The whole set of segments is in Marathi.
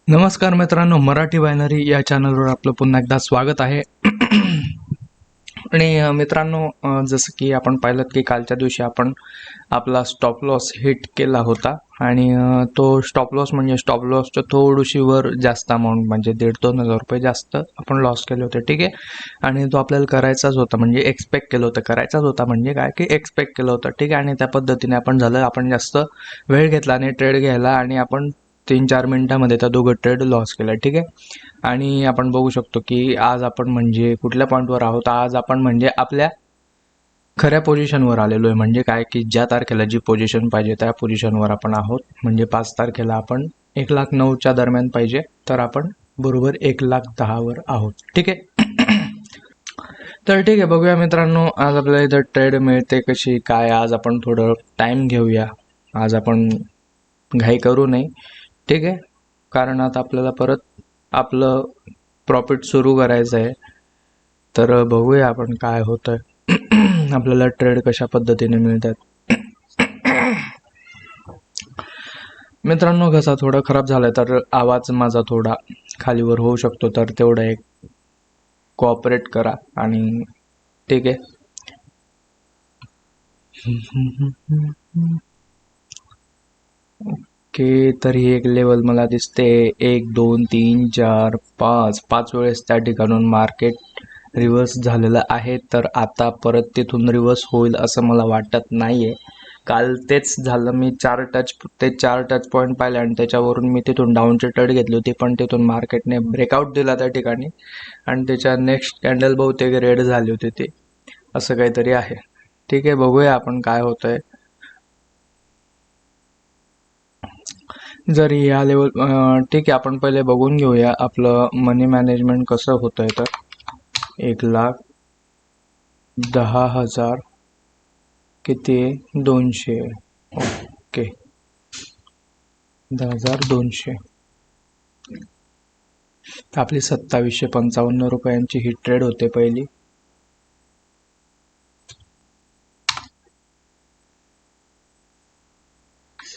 नमस्कार मित्रांनो, मराठी बायनरी या चॅनलवर आपलं पुन्हा एकदा स्वागत आहे. आणि मित्रांनो, जसं की आपण पाहिलं की कालच्या दिवशी आपण आपला स्टॉप लॉस हिट केला होता आणि तो स्टॉप लॉस म्हणजे स्टॉप लॉसच्या थोडीशी वर जास्त अमाऊंट म्हणजे 1,500-2,000 रुपये जास्त आपण लॉस केले होते. ठीक आहे. आणि तो आपल्याला करायचाच होता, म्हणजे एक्सपेक्ट केलं होतं, करायचाच होता म्हणजे काय की एक्सपेक्ट केलं होतं. ठीक आहे. आणि त्या पद्धतीने आपण जास्त वेळ घेतला आणि ट्रेड घ्यायला आणि आपण 3-4 मिनिटामध्ये त्या दोघं ट्रेड लॉस केला. ठीक आहे. आणि आपण बघू शकतो की आज आपण म्हणजे कुठल्या पॉईंटवर आहोत. आज आपण म्हणजे आपल्या खऱ्या पोझिशनवर आलेलो आहे. म्हणजे काय की ज्या तारखेला जी पोझिशन पाहिजे त्या पोझिशनवर आपण आहोत. म्हणजे 5 तारखेला आपण 1,09,000 दरम्यान पाहिजे, तर आपण बरोबर 1,10,000 वर आहोत. ठीक आहे. तर ठीक आहे, बघूया मित्रांनो, आज आपल्याला इथं ट्रेड मिळते कशी काय. आज आपण थोडं टाइम घेऊया. आज आपण घाई करू नये. ठीक आहे. कारण आता आपल्याला परत आपलं प्रॉफिट सुरू करायचं आहे. तर बघूया आपण काय होतंय. आपल्याला ट्रेड कशा पद्धतीने मिळतात. मित्रांनो, घसा थोडा खराब झालाय तर आवाज माझा थोडा खालीवर होऊ शकतो, तर तेवढं एक कोऑपरेट करा. आणि ठीक आहे. ओके, तर ही एक लेवल मला दिसते. 1 2 3 4 5 वेळेस त्या ठिकाणून मार्केट रिव्हर्स झालेलं आहे. तर आता परत तिथून रिव्हर्स होईल असं मला वाटत नाहीये. काल तेच झालं. मी चार टच पॉईंट पाहिले आणि त्याच्यावरून मी तिथून डाऊनची ट्रेड घेतली होती, पण तिथून मार्केटने ब्रेकआउट दिला त्या ठिकाणी आणि त्याच्या नेक्स्ट कॅन्डल बहुतेक रेड झाली होती. ते असं काहीतरी आहे. ठीक आहे, बघूया आपण काय होतंय. जर या लेवल ठीक आहे, आपण पहिले बघून घेऊया आपलं मनी मॅनेजमेंट कसं होतंय. तर 1,10,000 किती आहे? 200. ओके, 10,200. आपली 2,755 रुपयांची ही ट्रेड होते पहिली.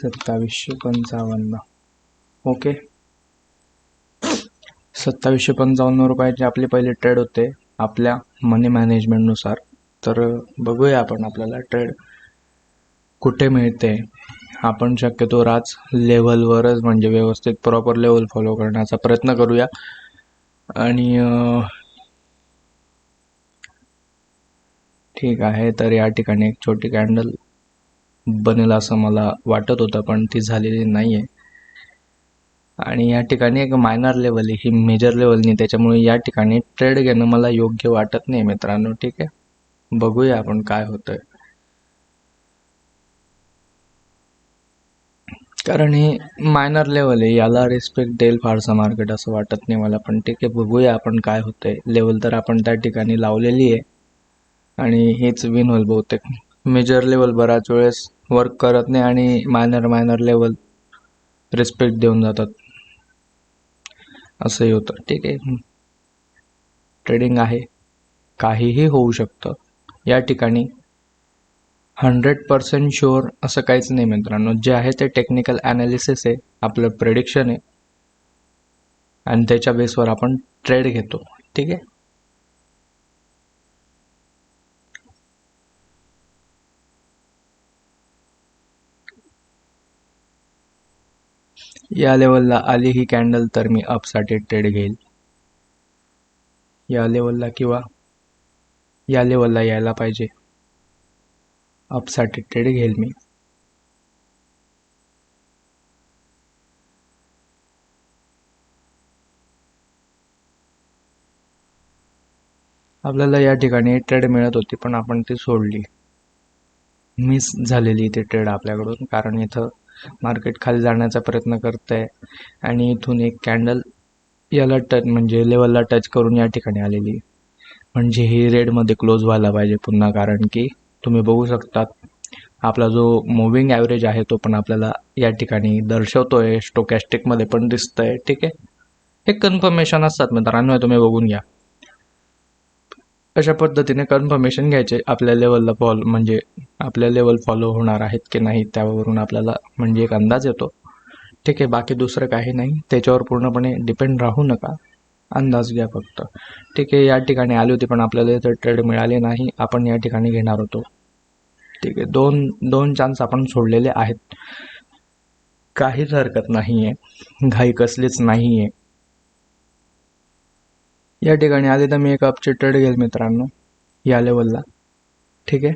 ₹2,755. ओके, 2,755 रुपयाची आपली पहिली ट्रेड होते आपल्या मनी मॅनेजमेंटनुसार. तर बघूया आपण आपल्याला ट्रेड कुठे मिळते. आपण शक्यतो राज लेवलवरच म्हणजे व्यवस्थित प्रॉपर लेवल फॉलो करण्याचा प्रयत्न करूया. आणि ठीक आहे, तर या ठिकाणी एक छोटी कॅन्डल बनेल असं मला वाटत होतं, पण ती झालेली नाहीये. आणि या ठिकाणी एक मायनर लेवल आहे, ही मेजर लेवल नाही, त्याच्यामुळे या ठिकाणी ट्रेड घेणं मला योग्य वाटत नाही मित्रांनो. ठीक आहे, बघूया आपण काय होतंय. कारण ही मायनर लेवल आहे, याला रिस्पेक्ट देईल फारसा मार्केट असं वाटत नाही मला. पण ठीक आहे, बघूया आपण काय होतंय. लेवल तर आपण त्या ठिकाणी लावलेली आहे आणि हेच विन होईल बहुतेक. मेजर लेवल बऱ्याच वेळेस वर्क करत नाही आणि मायनर लेवल रिस्पेक्ट देऊन जातात, असंही होतं. ठीक आहे, ट्रेडिंग आहे, काहीही होऊ शकतं या ठिकाणी. 100% शुअर असं काहीच नाही मित्रांनो. जे आहे ते टेक्निकल ॲनालिसिस आहे, आपलं प्रेडिक्शन आहे आणि त्याच्या बेसवर आपण ट्रेड घेतो. ठीक आहे. या लेवलला आली ही कॅन्डल तर मी अपसाठी ट्रेड घेईल. या लेवलला किंवा या लेवलला यायला पाहिजे, अपसाठी ट्रेड घेईल मी. आपल्याला या ठिकाणी ट्रेड मिळत होती पण आपण ती सोडली. मिस झालेली ती ट्रेड आपल्याकडून, कारण इथं मार्केट खाली जाण्याचा प्रयत्न करत आहे आणि इथून एक कॅन्डल याला टच म्हणजे लेवलला टच करून या ठिकाणी आलेली. म्हणजे ही रेडमध्ये क्लोज व्हायला पाहिजे पुन्हा, कारण की तुम्ही बघू शकतात आपला जो मुव्हिंग ॲव्हरेज आहे तो पण आपल्याला या ठिकाणी दर्शवतोय, स्टोकॅस्टिकमध्ये पण दिसतंय. ठीक आहे, हे कन्फर्मेशन असतात मित्रांनो, तुम्ही बघून घ्या. अशा पद्धतीने कन्फर्मेशन घ्यायचे आपल्या लेवलला म्हणजे आपल्या लेवल फॉलो होणार आहेत की नाही, त्यावरून आपल्याला म्हणजे एक अंदाज येतो. ठीक आहे, बाकी दुसरं काही नाही, त्याच्यावर पूर्णपणे डिपेंड राहू नका, अंदाज घ्या फक्त. ठीक आहे, या ठिकाणी आली होती पण आपल्याला इथं ट्रेड मिळाले नाही, आपण या ठिकाणी घेणार होतो. ठीक आहे, दोन दोन चान्स आपण सोडलेले आहेत, काहीच हरकत नाही आहे, घाई कसलीच नाही आहे. या ठिकाणी आले तर मी एक अपची ट्रेड घेईल मित्रांनो या लेवलला. ठीक आहे,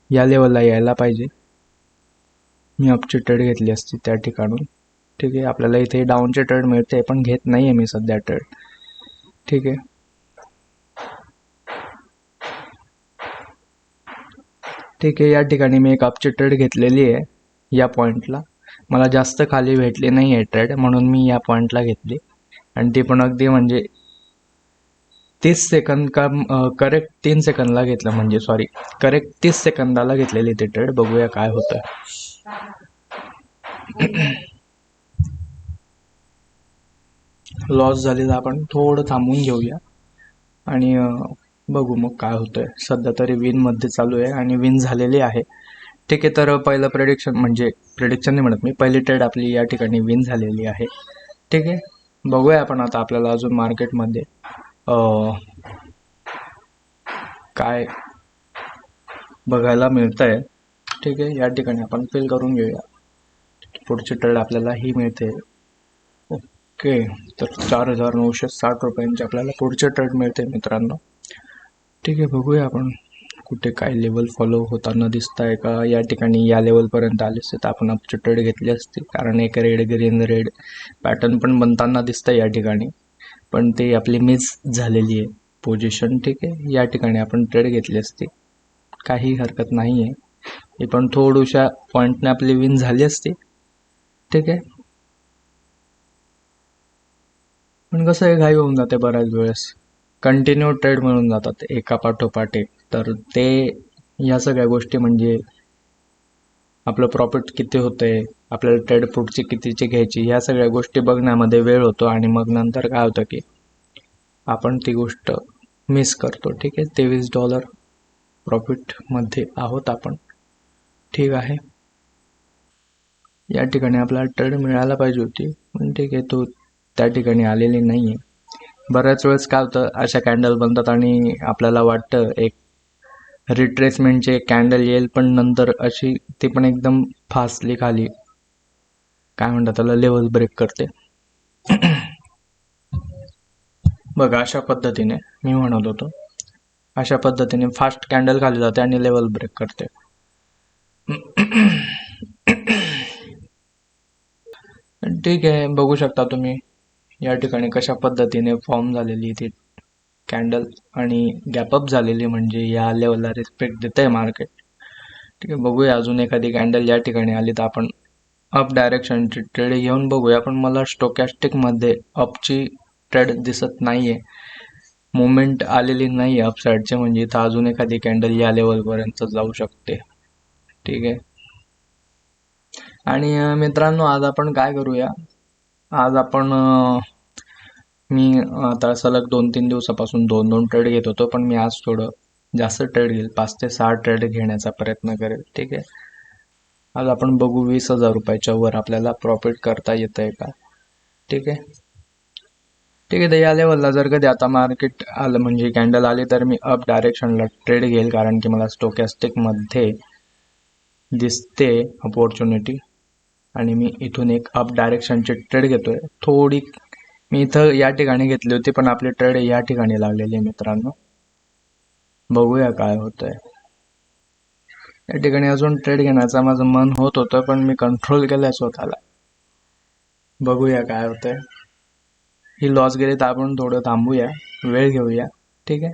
या लेवलला यायला पाहिजे, मी अपची ट्रेड घेतली असती त्या ठिकाणून. ठीक आहे, आपल्याला इथे डाऊनचे ट्रेड मिळते पण घेत नाही आहे मी सध्या ट्रेड. ठीक आहे, ठीक आहे, या ठिकाणी मी एक अपची ट्रेड घेतलेली आहे या पॉईंटला. मला जास्त खाली भेटली नाही आहे ट्रेड, म्हणून मी या पॉईंटला घेतली, आणि ती पण अगदी म्हणजे 30 सेकंद का करेक्ट 3 सेकंदला घेतलं, म्हणजे सॉरी करेक्ट 30 सेकंदाला घेतलेली ती ट्रेड. बघूया काय होतं. लॉस झाली तर आपण थोडं थांबून घेऊया आणि बघू मग काय होतंय. सध्या तरी विनमध्ये चालू आहे आणि विन झालेली आहे. ठीक आहे, तर पहिलं प्रेडिक्शन म्हणजे प्रेडिक्शन नाही म्हणत मी, पहिली ट्रेड आपली या ठिकाणी विन झालेली आहे. ठीक आहे, बघूया आपण आता आपल्याला अजून मार्केटमध्ये काय बघायला मिळतंय. ठीक आहे, या ठिकाणी आपण फिल करून घेऊया. पुढची ट्रेड आपल्याला ही मिळते. ओके, तर 4,960 रुपयांची आपल्याला पुढची ट्रेड मिळते मित्रांनो. ठीक आहे, बघूया आपण कुठे काय लेवल फॉलो होताना दिसत आहे का. या ठिकाणी या लेवलपर्यंत आले असते तर आपण अपची ट्रेड घेतली असती, कारण एक रेड ग्रीन रेड पॅटर्न पण बनताना दिसतंय या ठिकाणी, पण ते आपली मिस झालेली आहे पोझिशन. ठीक आहे, या ठिकाणी आपण ट्रेड घेतली असती, काही हरकत नाही आहे, ही पण थोड्याशा पॉईंटने आपली विन झाली असती. ठीक आहे, पण कसं आहे, घाई होऊन जाते बऱ्याच वेळेस, कंटिन्यू ट्रेड मिळून जातात एका पाठोपाठ एक, तर ते या सगळ्या गोष्टी म्हणजे आपलं प्रॉफिट किती होतंय, आपल्याला ट्रेड पुढची कितीची घ्यायची, ह्या सगळ्या गोष्टी बघण्यामध्ये वेळ होतो, आणि मग नंतर काय होतं की आपण ती गोष्ट मिस करतो. ठीक आहे, $23 प्रॉफिटमध्ये आहोत आपण. ठीक आहे, या ठिकाणी आपल्याला ट्रेड मिळायला पाहिजे होती, पण ठीक आहे, तो त्या ठिकाणी आलेली नाही आहे. बऱ्याच वेळेस काय होतं, अशा कॅन्डल बनतात आणि आपल्याला वाटतं एक रिट्रेसमेंटचे कॅन्डल येईल, पण नंतर अशी ती पण एकदम फास्टली खाली काय म्हणतात त्याला लेवल ब्रेक करते. बघा, अशा पद्धतीने मी म्हणत होतो, अशा पद्धतीने फास्ट कॅन्डल खाली जाते आणि लेवल ब्रेक करते. ठीक आहे, बघू शकता तुम्ही या ठिकाणी कशा पद्धतीने फॉर्म झालेली ती कॅन्डल आणि गॅपअप झालेली, म्हणजे या लेवलला रिस्पेक्ट देत आहे मार्केट. ठीक आहे, बघूया अजून एखादी कॅन्डल या ठिकाणी आली तर आपण अप डायरेक्शनची ट्रेड घेऊन बघूया. पण मला स्टोकॅस्टिकमध्ये अपची ट्रेड दिसत नाहीये, मुवमेंट आलेली नाही आहे अपसाईडचे, म्हणजे इथं अजून एखादी कॅन्डल या लेवलपर्यंत जाऊ शकते. ठीक आहे, आणि मित्रांनो आज आपण काय करूया, आज आपण मी आता सलग 2-3 दिवसापासून 2-2 ट्रेड घेत होतो, पण मी आज थोडं जास्त ट्रेड घेईल, 5 ते 6 ट्रेड घेण्याचा प्रयत्न करेल. ठीक आहे, आज आपण बघू 20,000 रुपयाच्या वर आपल्याला प्रॉफिट करता येत आहे का. ठीक आहे, ठीक आहे, तर या लेवलला जर कधी आता मार्केट आलं म्हणजे कॅन्डल आली तर मी अप डायरेक्शनला ट्रेड घेईल, कारण की मला स्टोकॅस्टिकमध्ये दिसते अपॉर्च्युनिटी, आणि मी इथून एक अप डायरेक्शनची ट्रेड घेतोय. थोडी मी इथं या ठिकाणी घेतली होती, पण आपली ट्रेड या ठिकाणी लागलेली आहे मित्रांनो. बघूया काय होतंय. या ठिकाणी अजून ट्रेड घेण्याचं माझं मन होत होतं, पण मी कंट्रोल केलंय स्वतःला. बघूया काय होतंय. ही लॉस गेली तर आपण थोडं थांबूया, वेळ घेऊया. ठीक आहे,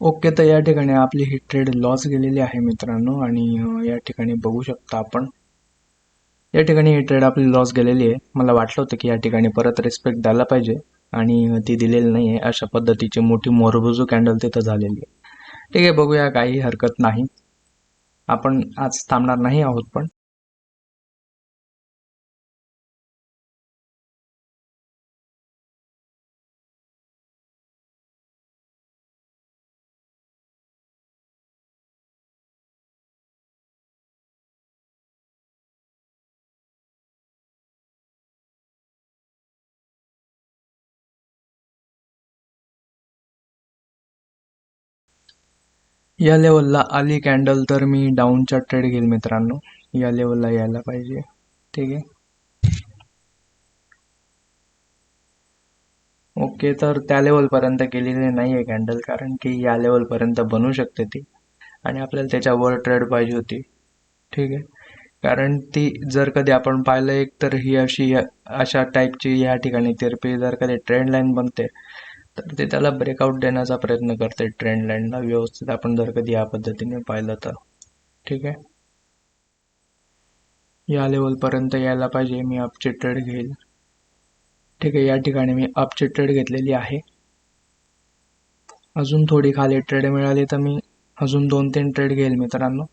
ओके, तर या ठिकाणी आपली ही ट्रेड लॉस गेलेली आहे मित्रांनो, आणि या ठिकाणी बघू शकता आपण, या ठिकाणी ही ट्रेड आपली लॉस गेलेली आहे. मला वाटलं होतं की या ठिकाणी परत रिस्पेक्ट द्यायला पाहिजे, आणि ती दिलेली नाही आहे. अशा पद्धतीची मोठी मोरबुजू कॅन्डल तिथं झालेली आहे. ठीक आहे, बघूया, काही हरकत नाही, आपण आज थांबणार नाही आहोत पण. या लेवलला आली कॅन्डल तर मी डाऊनचा ट्रेड घेईल मित्रांनो. या लेवलला यायला पाहिजे. ठीक आहे. ओके, तर त्या लेवलपर्यंत गेलेली नाही आहे कॅन्डल, कारण की या लेवलपर्यंत बनवू शकते ती आणि आपल्याला त्याच्यावर ट्रेड पाहिजे होती. ठीक आहे. कारण ती जर कधी आपण पाहिलं एक तर ही अशी अशा टाईपची या ठिकाणी तिरपी जर कधी ट्रेंड लाईन बनते तर ते त्याला ब्रेकआउट देण्याचा प्रयत्न करते ट्रेंड लाईनला व्यवस्थित, आपण जर कधी या पद्धतीने पाहिलं तर. ठीक आहे. या लेवलपर्यंत यायला पाहिजे, मी अपची ट्रेड घेईल. ठीक आहे. या ठिकाणी मी अपची ट्रेड घेतलेली आहे. अजून थोडी खाली ट्रेड मिळाली तर मी अजून 2-3 ट्रेड घेईल मित्रांनो.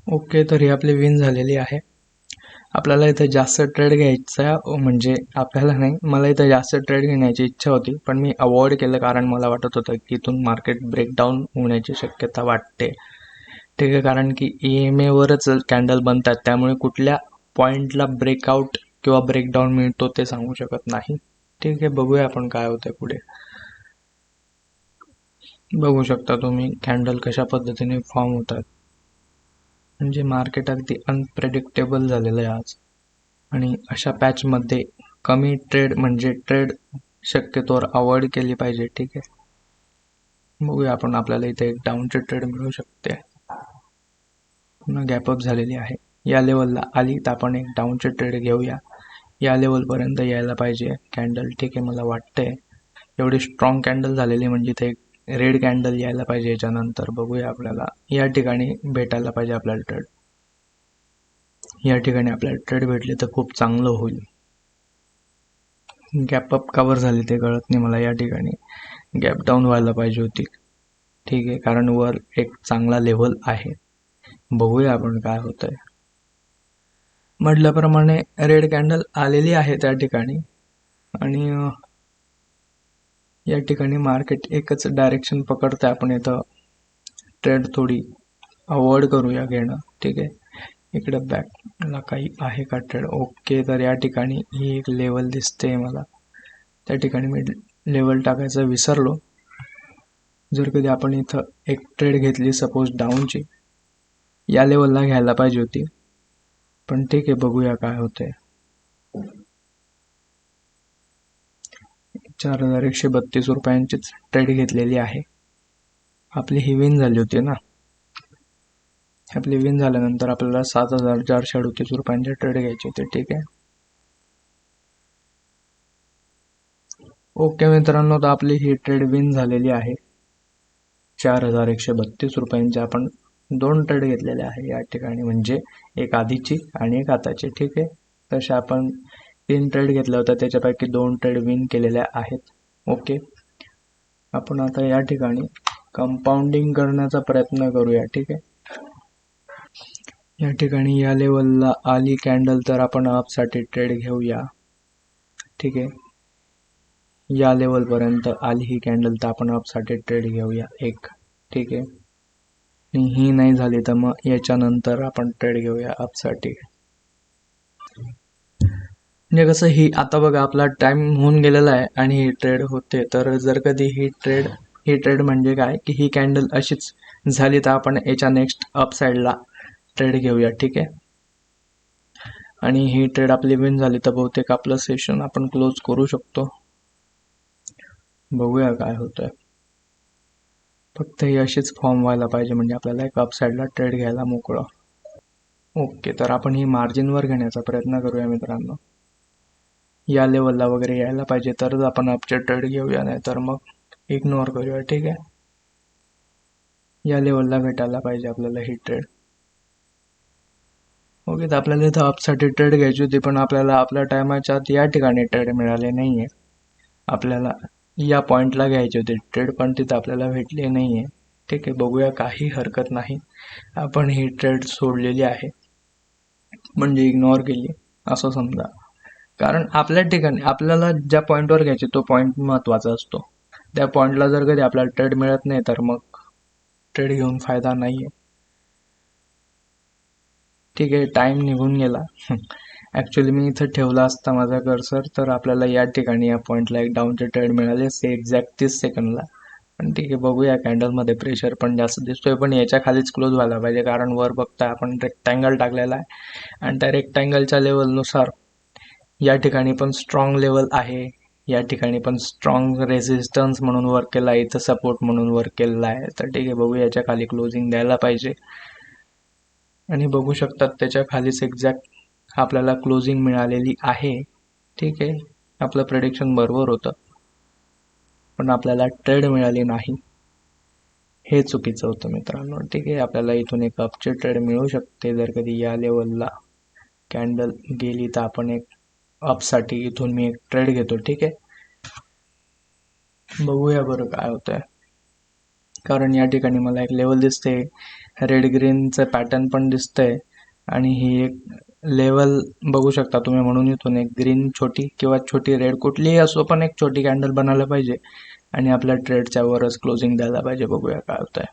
ओके, तर ही आपली विन झालेली आहे. आपल्याला इथे जास्त ट्रेड घ्यायचा म्हणजे आपल्याला नाही, मला इथे जास्त ट्रेड घेण्याची इच्छा होती, पण मी अवॉइड केलं कारण मला वाटत होतं की इथून मार्केट ब्रेकडाऊन होण्याची शक्यता वाटते. ठीक आहे. कारण की EMA वरच कॅन्डल बनतात, त्यामुळे कुठल्या पॉइंटला ब्रेकआउट किंवा ब्रेकडाऊन मिळतो ते सांगू शकत नाही. ठीक आहे. बघूया आपण काय होतंय पुढे. बघू शकता तुम्ही कॅन्डल कशा पद्धतीने फॉर्म होतात. म्हणजे मार्केट अगदी अनप्रेडिक्टेबल झालेलं आहे आज. आणि अशा पॅचमध्ये कमी ट्रेड म्हणजे ट्रेड शक्यतोवर अवॉइड केली पाहिजे. ठीक आहे. बघूया आपण, आपल्याला इथे एक डाऊनची ट्रेड मिळू शकते. पुन्हा गॅपअप झालेली आहे. या लेवलला आली तर आपण एक डाऊनची ट्रेड घेऊया. या लेवलपर्यंत यायला पाहिजे कॅन्डल. ठीक आहे. मला वाटतंय एवढी स्ट्रॉंग कॅन्डल झालेली म्हणजे ते एक रेड कॅन्डल यायला पाहिजे. याच्यानंतर बघूया, आपल्याला या ठिकाणी भेटायला पाहिजे आपल्याला ट्रेड. या ठिकाणी आपल्याला ट्रेड भेटले तर खूप चांगलं होईल. गॅपअप कवर झाली ते कळत नाही मला. या ठिकाणी गॅप डाऊन व्हायला पाहिजे होती. ठीक आहे. कारण वर एक चांगला लेवल आहे. बघूया आपण काय होतंय. म्हटल्याप्रमाणे रेड कॅन्डल आलेली आहे त्या ठिकाणी आणि या ठिकाणी मार्केट एकच डायरेक्शन पकडतंय. आपण इथं ट्रेड थोडी अवॉइड करूया घेणं. ठीक आहे. इकडे बॅकला काही आहे का ट्रेड? ओके, तर या ठिकाणी ही एक लेवल दिसते मला. त्या ठिकाणी मी लेवल टाकायचं विसरलो. जर कधी आपण इथं एक ट्रेड घेतली सपोज डाऊनची, या लेवलला घ्यायला पाहिजे होती, पण ठीक आहे. बघूया काय होतंय. 4132 रुपयांचीच ट्रेड घेतलेली आहे. आपली ही विन झाली होती ना. आपली विन झाल्यानंतर आपल्याला 7438 रुपयांचे ट्रेड घ्यायचे होते. ठीक आहे. ओके मित्रांनो, तर आपली ही ट्रेड विन झालेली आहे. 4132 रुपयांचे आपण 2 ट्रेड घेतलेले आहे या ठिकाणी, म्हणजे एक आधीची आणि एक आताची. ठीक आहे. तसे आपण 3 ट्रेड घेतल्या होत्या, त्याच्यापैकी 2 ट्रेड विन केलेल्या आहेत. ओके. आपण आता या ठिकाणी कंपाऊंडिंग करण्याचा प्रयत्न करूया. ठीक आहे. या ठिकाणी या लेवलला आली कॅन्डल तर आपण अपसाठी ट्रेड घेऊया. ठीक आहे. या लेवलपर्यंत आली ही कॅन्डल तर आपण अपसाठी ट्रेड घेऊया एक. ठीक आहे. आणि ही नाही झाली तर मग याच्यानंतर आपण ट्रेड घेऊया अपसाठी. म्हणजे कसं, ही आता बघा आपला टाइम होऊन गेलेला आहे आणि ही ट्रेड होते, तर जर कधी ही ट्रेड म्हणजे काय की ही कॅन्डल अशीच झाली तर आपण याच्या नेक्स्ट अप साईडला ट्रेड घेऊया. ठीक आहे. आणि ही ट्रेड आपली विन झाली तर बहुतेक आपलं सेशन आपण क्लोज करू शकतो. बघूया काय होतंय. फक्त ही अशीच फॉर्म व्हायला पाहिजे म्हणजे आपल्याला एक अप साईडला ट्रेड घ्यायला मोकळं. ओके, तर आपण ही मार्जिनवर घेण्याचा प्रयत्न करूया मित्रांनो. या लेवलला वगैरे यायला पाहिजे तरच आपण अपचे ट्रेड घेऊया, नाही तर मग इग्नोर करूया. ठीक आहे. या लेवलला भेटायला पाहिजे आपल्याला ही ट्रेड. ओके, तर आपल्याला इथं अपसाठी ट्रेड घ्यायची होती, पण आपल्याला आपल्या टायमाच्या आत या ठिकाणी ट्रेड मिळाले नाहीये. आपल्याला या पॉइंटला घ्यायची होती ट्रेड, पण तिथं आपल्याला भेटली नाहीये. ठीक आहे. बघूया, काही हरकत नाही. आपण ही ट्रेड सोडलेली आहे म्हणजे इग्नोर केली असं समजा. कारण आपल्या ठिकाणी आपल्याला ज्या पॉईंटवर घ्यायचे तो पॉईंट महत्त्वाचा असतो. त्या पॉईंटला जर कधी आपल्याला ट्रेड मिळत नाही तर मग ट्रेड घेऊन फायदा नाही आहे. ठीक आहे. टाईम निघून गेला ॲक्च्युली मी इथं ठेवला असता माझा कर्सर तर आपल्याला या ठिकाणी या पॉईंटला एक डाऊनचे ट्रेड मिळाले असते एक्झॅक्ट 30 सेकंदला. पण ठीक आहे, बघूया. कॅन्डलमध्ये प्रेशर पण जास्त दिसतोय, पण याच्या खालीच क्लोज व्हायला पाहिजे, कारण वर बघताय आपण रेक्टँगल टाकलेला आहे आणि त्या रेक्टँगलच्या लेवलनुसार या ठिकाणी पण स्ट्रॉंग लेवल आहे, या ठिकाणी पण स्ट्रॉंग रेझिस्टन्स म्हणून वर्क केला आहे, इथं सपोर्ट म्हणून वर्क केलेला आहे. तर ठीक आहे, बघूया. याच्या खाली क्लोजिंग द्यायला पाहिजे आणि बघू शकतात त्याच्या खालीच एक्झॅक्ट आपल्याला क्लोजिंग मिळालेली आहे. ठीक आहे, आपलं प्रेडिक्शन बरोबर होतं, पण आपल्याला ट्रेड मिळाली नाही, हे चुकीचं होतं मित्रांनो. ठीक आहे, आपल्याला इथून एक अपची ट्रेड मिळू शकते जर कधी या लेवलला कॅन्डल गेली तर आपण एक अपसाठी इथून मी एक ट्रेड घेतो. ठीक आहे, बघूया बरं काय होतंय, कारण या ठिकाणी मला एक लेवल दिसते, रेड ग्रीनचं पॅटर्न पण दिसतंय आणि ही एक लेवल बघू शकता तुम्ही. म्हणून इथून एक ग्रीन छोटी किंवा छोटी रेड कुठलीही असो, पण एक छोटी कॅन्डल बनायला पाहिजे आणि आपल्या ट्रेडच्या वरच क्लोजिंग द्यायला पाहिजे. बघूया काय होतंय.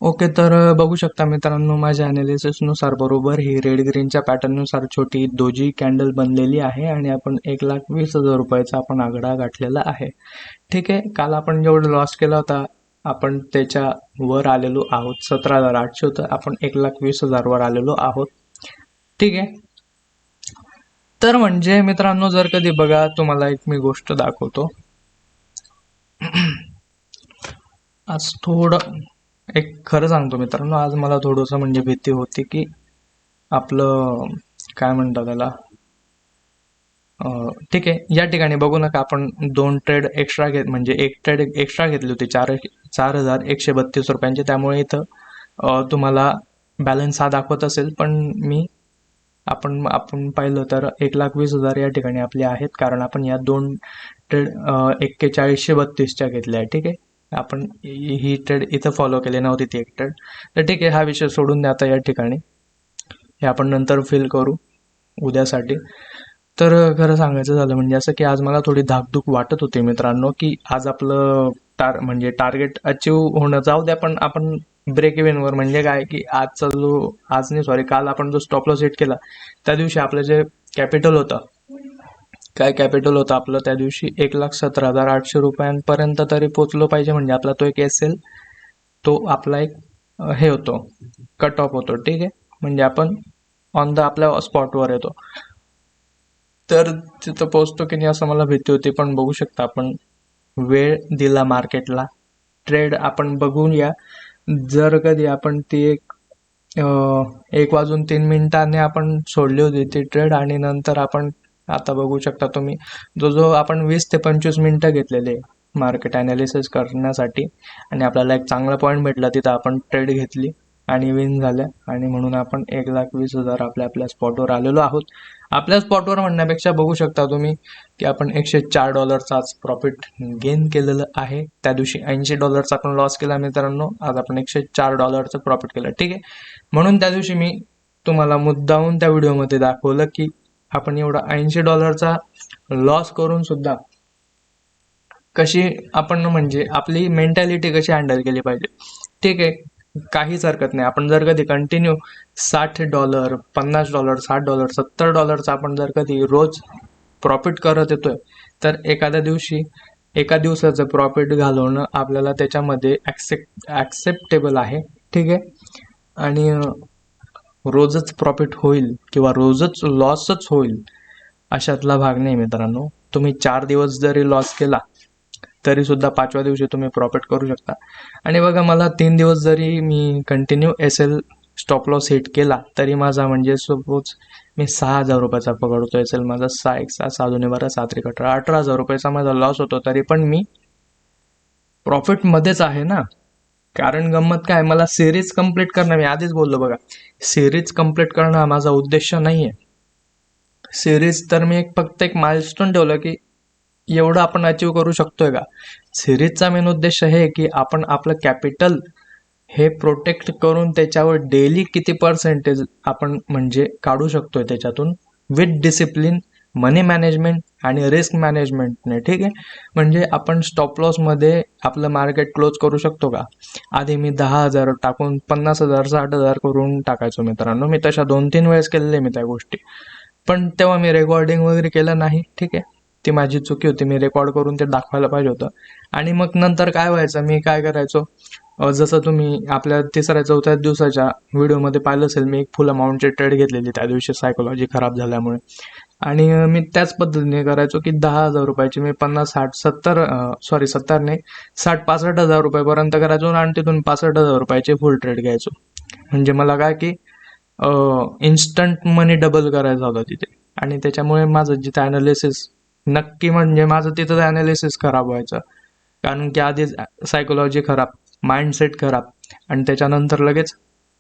ओके, तर बघू शकता मित्रांनो, माझ्या अनालिसिसनुसार बरोबर ही रेड ग्रीनच्या पॅटर्ननुसार छोटी दोजी कॅन्डल बनलेली आहे आणि आपण 1,20,000 रुपयाचा आपण आकडा गाठलेला आहे. ठीक आहे, काल आपण जेवढं लॉस केला होता आपण त्याच्या वर आलेलो आहोत. 17,800 होतं, आपण 1,20,000 वर आलेलो आहोत. ठीक आहे, तर म्हणजे मित्रांनो, जर कधी बघा, तुम्हाला एक मी गोष्ट दाखवतो. आज थोडं एक खरं सांगतो मित्रांनो, आज मला थोडंसं म्हणजे भीती होती की आपलं काय म्हणतात त्याला, ठीक आहे. या ठिकाणी बघू नका, आपण 2 ट्रेड एक्स्ट्रा म्हणजे एक ट्रेड एक्स्ट्रा घेतली होती 4,132 रुपयांची, त्यामुळे इथं तुम्हाला बॅलन्स हा दाखवत असेल, पण आपण पाहिलं तर 1,20,000 या ठिकाणी आपले आहेत, कारण आपण या 2 ट्रेड 4132च्या घेतल्या आहे. ठीक आहे, आपण ही ट्रेड इथं फॉलो केली नव्हती ती एक ट्रेड. तर ठीक आहे, हा विषय सोडून द्या आता. या ठिकाणी हे आपण नंतर फिल करू उद्यासाठी. तर खरं सांगायचं झालं म्हणजे असं की आज मला थोडी धाकधूक वाटत होती मित्रांनो, की आज आपलं म्हणजे टार्गेट अचीव होणं जाऊ द्या, पण आपण ब्रेक इव्हनवर, म्हणजे काय की काल आपण जो स्टॉप लॉस हिट केला त्या दिवशी आपलं जे कॅपिटल होतं, काय कॅपिटल होतं आपलं त्या दिवशी 1,17,800 रुपयांपर्यंत तरी पोचलो पाहिजे, म्हणजे आपला तो एक एसएल, तो आपला एक हे होतो, कट ऑफ होतो. ठीक आहे, म्हणजे आपण ऑन द आपल्या स्पॉटवर येतो, तर तिथं पोचतो की नाही असं मला भीती होती. पण बघू शकता आपण वेळ दिला मार्केटला, ट्रेड आपण बघूया. जर कधी आपण ती 1:03 आपण सोडली होती ती ट्रेड, आणि नंतर आपण आता बघू शकता तुम्ही, जो आपण 20 ते 25 मिनिटं घेतलेले मार्केट ॲनालिसिस करण्यासाठी, आणि आपल्याला एक चांगला पॉईंट भेटला, तिथं आपण ट्रेड घेतली आणि विन झाल्या, आणि म्हणून आपण 1,20,000 आपल्या स्पॉटवर आलेलो आहोत. आपल्या स्पॉटवर म्हणण्यापेक्षा बघू शकता तुम्ही की आपण $104 प्रॉफिट गेन केलेलं आहे. त्या दिवशी $80 आपण लॉस केला मित्रांनो, आज आपण $104 प्रॉफिट केलं. ठीक आहे, म्हणून त्या दिवशी मी तुम्हाला मुद्दाहून त्या व्हिडिओमध्ये दाखवलं की आपण एवढा $80 लॉस करून सुद्धा कशी आपण म्हणजे आपली मेंटॅलिटी कशी हँडल केली पाहिजे. ठीक आहे, काहीच हरकत नाही. आपण जर कधी कंटिन्यू $60, $50, $60, $70 आपण जर कधी रोज प्रॉफिट करत येतोय, तर एका दिवसाचं प्रॉफिट घालवणं आपल्याला त्याच्यामध्ये ॲक्सेप्टेबल आहे. ठीक आहे, आणि रोजच प्रॉफिट होईल किंवा रोजच लॉसच होईल अशातला भाग नाही मित्रांनो. तुम्ही 4 दिवस जरी लॉस केला तरी सुद्धा 5व्या दिवशी तुम्ही प्रॉफिट करू शकता. आणि बघा, मला 3 दिवस जरी मी continue SL stop loss hit केला तरी माझा म्हणजे सपोज मी 6,000 रुपयाचा पकडतो एसएल, माझा 6 2 12 7 18 18,000 रुपयाचा माझा लॉस होतो, तरी पण मी प्रॉफिटमध्येच आहे ना. कारण गंमत काय, मला सिरीज कंप्लीट करणं, मी आधीच बोललो बघा, सिरीज कंप्लीट करणं हा माझा उद्देश नाहीये. सिरीज तर मी फक्त एक माइलस्टोन ठेवलं की एवढं आपण अचीव करू शकतोय का. सिरीजचा मेन उद्देश हे की आपण आपलं कॅपिटल हे प्रोटेक्ट करून त्याच्यावर डेली किती पर्सेंटेज आपण म्हणजे काढू शकतोय त्याच्यातून, विथ डिसिप्लिन, मनी मॅनेजमेंट आणि रिस्क मॅनेजमेंटने, ठीक आहे. म्हणजे आपण स्टॉप लॉसमध्ये आपलं मार्केट क्लोज करू शकतो का? आधी मी 10,000 टाकून 50,000 60,000 करून टाकायचो मित्रांनो. मी तशा 2-3 वेळेस केलेले मी त्या गोष्टी, पण तेव्हा मी रेकॉर्डिंग वगैरे केलं नाही, ठीक आहे. ती माझी चुकी होती, मी रेकॉर्ड करून ते दाखवायला पाहिजे होतं. आणि मग नंतर काय व्हायचं, मी काय करायचो, जसं तुम्ही आपल्या 3ऱ्या-4थ्या दिवसाच्या व्हिडिओमध्ये पाहिलं असेल, मी एक फुल अमाऊंटची ट्रेड घेतलेली त्या दिवशी सायकोलॉजी खराब झाल्यामुळे. आणि मी त्याच पद्धतीने करायचो की 10,000 रुपयाची मी 50-60-70 नाही 60-65,000 रुपयापर्यंत करायचो आणि तिथून 65,000 रुपयाचे फुल ट्रेड घ्यायचो. म्हणजे मला काय की इन्स्टंट मनी डबल करायचा होता तिथे. आणि त्याच्यामुळे माझं जिथं ॲनालिसिस नक्की म्हणजे माझं तिथं ॲनालिसिस खराब व्हायचं, कारण की आधीच सायकोलॉजी खराब, माइंडसेट खराब, आणि त्याच्यानंतर लगेच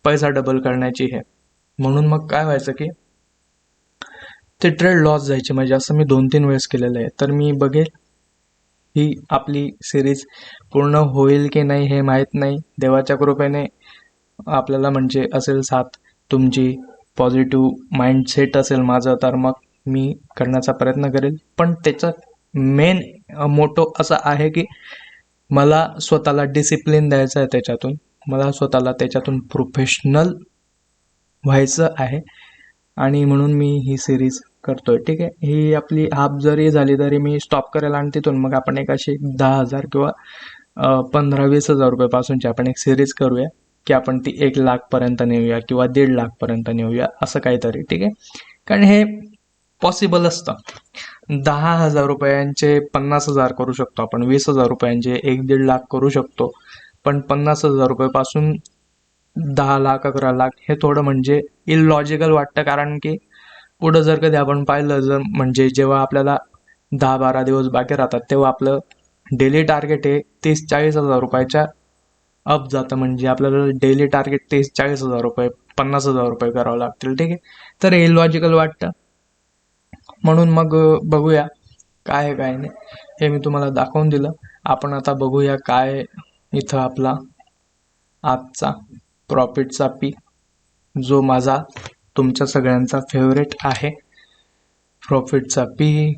पैसा डबल करण्याची हे. म्हणून मग काय व्हायचं की ते ट्रेड लॉस जायचे म्हणजे. असं मी 2-3 वेळेस केलेलं आहे. तर मी बघेल ही आपली सिरीज पूर्ण होईल की नाही हे माहीत नाही. देवाच्या कृपेने आपल्याला म्हणजे असेल साथ तुमची, पॉझिटिव्ह माइंडसेट असेल माझं, तर मग मी करण्याचा प्रयत्न करेल. पण त्याचा मेन मोटो असा आहे की मला स्वतःला डिसिप्लिन द्यायचं आहे त्याच्यातून, मला स्वतःला त्याच्यातून प्रोफेशनल व्हायचं आहे. आणि म्हणून मी ही सिरीज करतोय, ठीक आहे. ही आपली हाफ जरी झाली तरी मी स्टॉप करेल आणि तिथून मग आपण एक अशी 10,000 किंवा 15-20,000 रुपयापासूनची आपण एक सिरीज करूया की आपण ती 1,00,000 पर्यंत नेऊया किंवा 1,50,000 पर्यंत नेऊया, असं काहीतरी, ठीक आहे. कारण हे पॉसिबल असतं. 10,000 रुपयांचे 50,000 करू शकतो आपण, 20,000 रुपयांचे 1-1.5 लाख करू शकतो. पण 50,000 रुपयापासून 10 लाख 11 लाख हे थोडं म्हणजे इलॉजिकल वाटतं. कारण की पुढं जर कधी आपण पाहिलं, जर म्हणजे जेव्हा आपल्याला 10-12 दिवस बाकी राहतात तेव्हा आपलं डेली टार्गेट हे 30-40,000 रुपयाच्या अप जातं. म्हणजे आपल्याला डेली टार्गेट 30-40,000 रुपये 50,000 रुपये करावं लागतील, ठीक आहे. तर हे इलॉजिकल वाटतं. म्हणून मग बघूया काय आहे काय नाही, हे मी तुम्हाला दाखवून दिलं. आपण आता बघूया काय इथं आपला आजचा प्रॉफिटचा पी, जो माझा तुमच्या सगळ्यांचा फेवरेट आहे. प्रॉफिटचा पी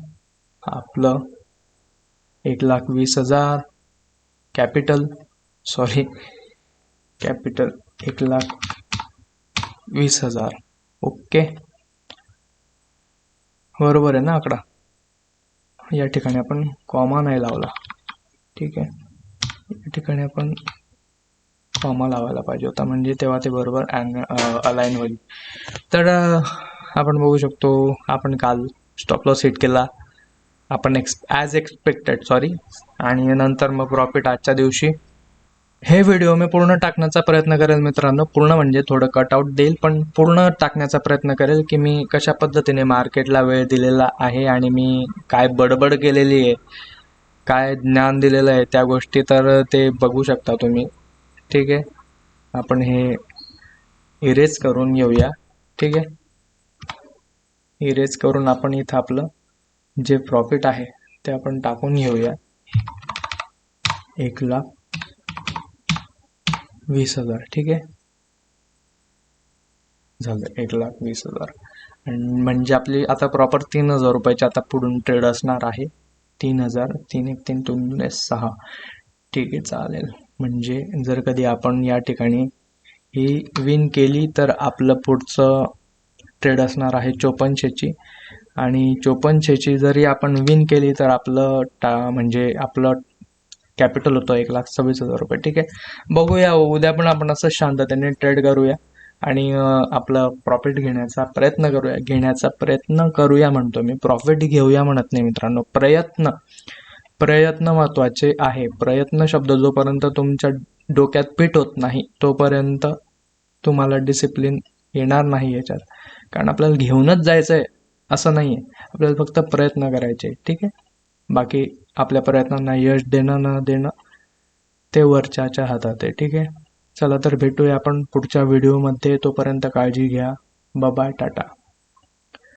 आपलं 1,20,000 कॅपिटल 1,20,000. ओके, बरोबर आहे ना आकडा? या ठिकाणी आपण कॉमा नाही लावला, ठीक आहे. या ठिकाणी आपण कॉमा लावायला पाहिजे होता, म्हणजे तेव्हा ते बरोबर अलाइन होईल. तर आपण बघू शकतो, आपण काल स्टॉप लॉस हिट केला आपण ॲज एक्सपेक्टेड, सॉरी. आणि नंतर मग प्रॉफिट आजच्या दिवशी. हे व्हिडिओ मी पूर्ण टाकण्याचा प्रयत्न करेल मित्रांनो, पूर्ण म्हणजे थोडं कटआउट देईल, पण पूर्ण टाकण्याचा प्रयत्न करेल की मी कशा पद्धतीने मार्केटला वेळ दिलेला आहे आणि मी काय बडबड केलेली आहे, काय ज्ञान दिलेलं आहे त्या गोष्टी, तर ते बघू शकता तुम्ही, ठीक आहे. आपण हे इरेज करून येऊया, ठीक आहे. इरेज करून आपण इथं आपलं जे प्रॉफिट आहे ते आपण टाकून घेऊया. 1,20,000, ठीक आहे. झालं 1,20,000. आणि म्हणजे आपली आता प्रॉपर 3,000 रुपयाची आता पुढून ट्रेड असणार आहे. 3,000, 3 1 3 2 6, ठीक आहे, चालेल. म्हणजे जर कधी आपण या ठिकाणी ही विन केली तर आपलं पुढचं ट्रेड असणार आहे 5400ची. आणि 5400ची जरी आपण विन केली तर आपलं म्हणजे आपलं कॅपिटल होतं 1,26,000 रुपये, ठीक आहे. बघूया, उद्या पण आपण असं शांततेने ट्रेड करूया आणि आपलं प्रॉफिट घेण्याचा प्रयत्न करूया म्हणतो मी, प्रॉफिट घेऊया म्हणत नाही मित्रांनो. प्रयत्न महत्त्वाचे आहे. प्रयत्न शब्द जोपर्यंत तुमच्या डोक्यात फिट होत नाही तोपर्यंत तुम्हाला डिसिप्लिन येणार नाही याच्यात. कारण आपल्याला घेऊनच जायचं आहे असं नाही आहे, आपल्याला फक्त प्रयत्न करायचे, ठीक आहे. बाकी आपल्या प्रयत्नांना यश देणं न देणं ते वरच्याच्या हातात आहे, ठीक आहे. चला तर भेटूया आपण पुढच्या व्हिडिओमध्ये, तोपर्यंत काळजी घ्या. Bye bye, Tata.